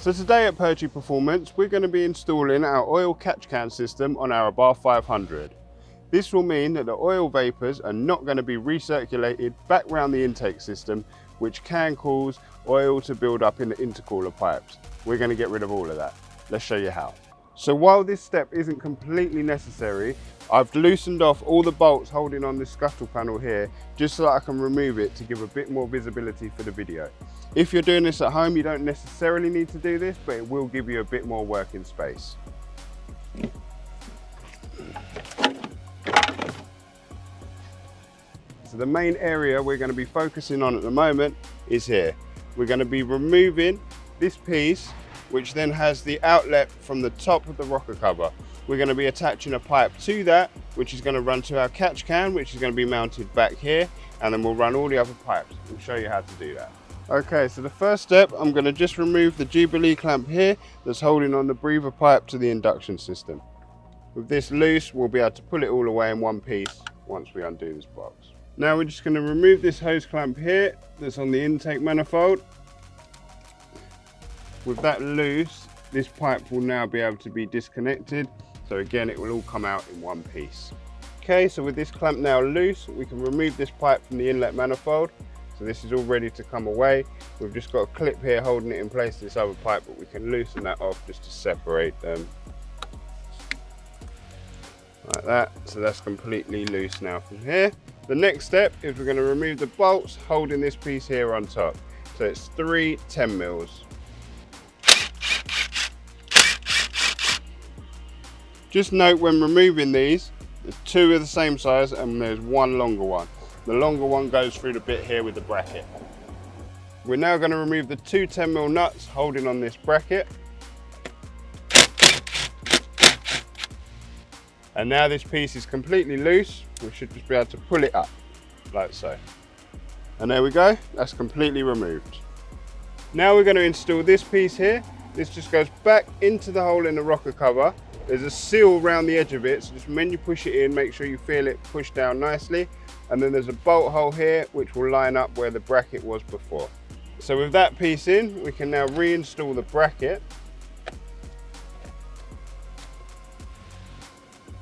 So today at Purdue Performance, we're going to be installing our oil catch can system on our Abarth 500. This will mean that the oil vapours are not going to be recirculated back around the intake system, which can cause oil to build up in the intercooler pipes. We're going to get rid of all of that. Let's show you how. So while this step isn't completely necessary, I've loosened off all the bolts holding on this scuttle panel here, just so that I can remove it to give a bit more visibility for the video. If you're doing this at home, you don't necessarily need to do this, but it will give you a bit more working space. So the main area we're going to be focusing on at the moment is here. We're going to be removing this piece, which then has the outlet from the top of the rocker cover. We're going to be attaching a pipe to that, which is going to run to our catch can, which is going to be mounted back here, and then we'll run all the other pipes. We'll show you how to do that. Okay, so the first step, I'm going to just remove the Jubilee clamp here that's holding on the breather pipe to the induction system. With this loose, we'll be able to pull it all away in one piece once we undo this box. Now we're just going to remove this hose clamp here that's on the intake manifold. With that loose, this pipe will now be able to be disconnected. So again, it will all come out in one piece. Okay, so with this clamp now loose, we can remove this pipe from the inlet manifold. So this is all ready to come away. We've just got a clip here holding it in place to this other pipe, but we can loosen that off just to separate them. Like that, so that's completely loose now from here. The next step is we're going to remove the bolts holding this piece here on top. So it's 3 10 mils. Just note when removing these, there's 2 of the same size and there's 1 longer one. The longer one goes through the bit here with the bracket. We're now going to remove the 2 10mm nuts holding on this bracket. And now this piece is completely loose, we should just be able to pull it up, like so. And there we go, that's completely removed. Now we're going to install this piece here. This just goes back into the hole in the rocker cover. There's a seal around the edge of it, so just when you push it in, make sure you feel it push down nicely. And then there's a bolt hole here, which will line up where the bracket was before. So with that piece in, we can now reinstall the bracket.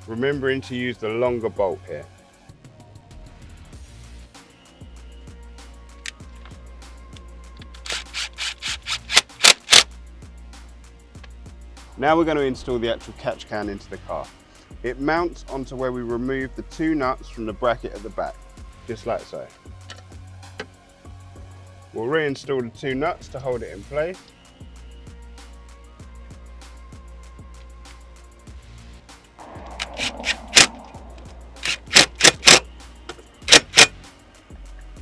Remembering to use the longer bolt here. Now we're going to install the actual catch can into the car. It mounts onto where we remove the 2 nuts from the bracket at the back, just like so. We'll reinstall the 2 nuts to hold it in place.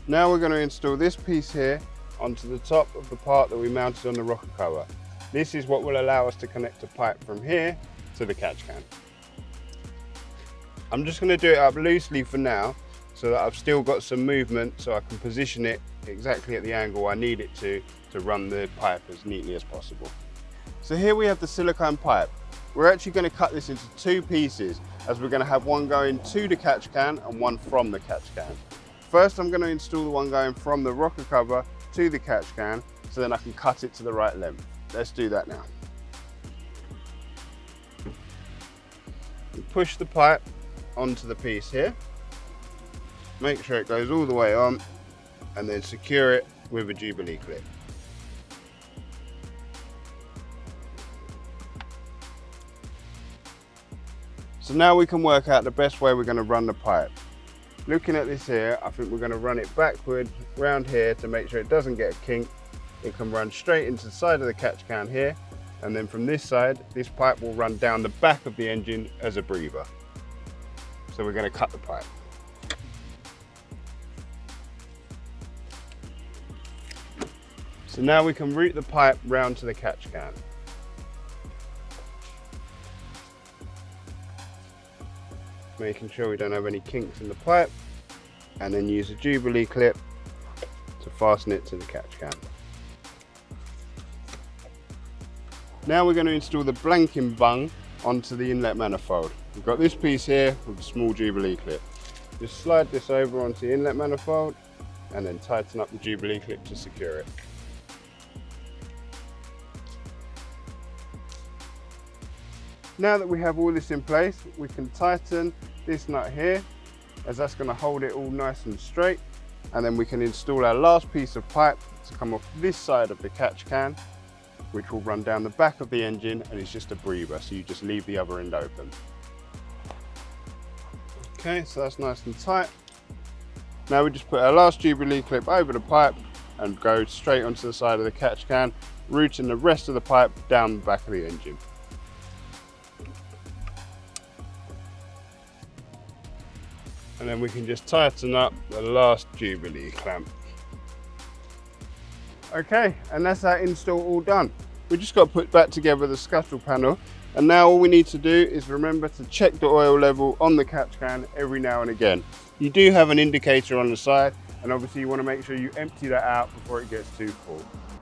Now we're going to install this piece here onto the top of the part that we mounted on the rocker cover. This is what will allow us to connect a pipe from here to the catch can. I'm just going to do it up loosely for now so that I've still got some movement so I can position it exactly at the angle I need it to run the pipe as neatly as possible. So here we have the silicone pipe. We're actually going to cut this into 2 pieces as we're going to have one going to the catch can and one from the catch can. First I'm going to install the one going from the rocker cover to the catch can so then I can cut it to the right length. Let's do that now. Push the pipe onto the piece here. Make sure it goes all the way on and then secure it with a Jubilee clip. So now we can work out the best way we're going to run the pipe. Looking at this here, I think we're going to run it backward round here to make sure it doesn't get a kink. It can run straight into the side of the catch can here, and then from this side, this pipe will run down the back of the engine as a breather. So we're going to cut the pipe. So now we can route the pipe round to the catch can. Making sure we don't have any kinks in the pipe, and then use a Jubilee clip to fasten it to the catch can. Now we're going to install the blanking bung onto the inlet manifold. We've got this piece here with a small Jubilee clip. Just slide this over onto the inlet manifold and then tighten up the Jubilee clip to secure it. Now that we have all this in place, we can tighten this nut here, as that's going to hold it all nice and straight. And then we can install our last piece of pipe to come off this side of the catch can, which will run down the back of the engine, and it's just a breather, so you just leave the other end open. Okay, so that's nice and tight. Now we just put our last Jubilee clip over the pipe and go straight onto the side of the catch can, routing the rest of the pipe down the back of the engine. And then we can just tighten up the last Jubilee clamp. Okay, and that's our install all done. We just got to put back together the scuttle panel, and now all we need to do is remember to check the oil level on the catch can every now and again. You do have an indicator on the side, and obviously you want to make sure you empty that out before it gets too full.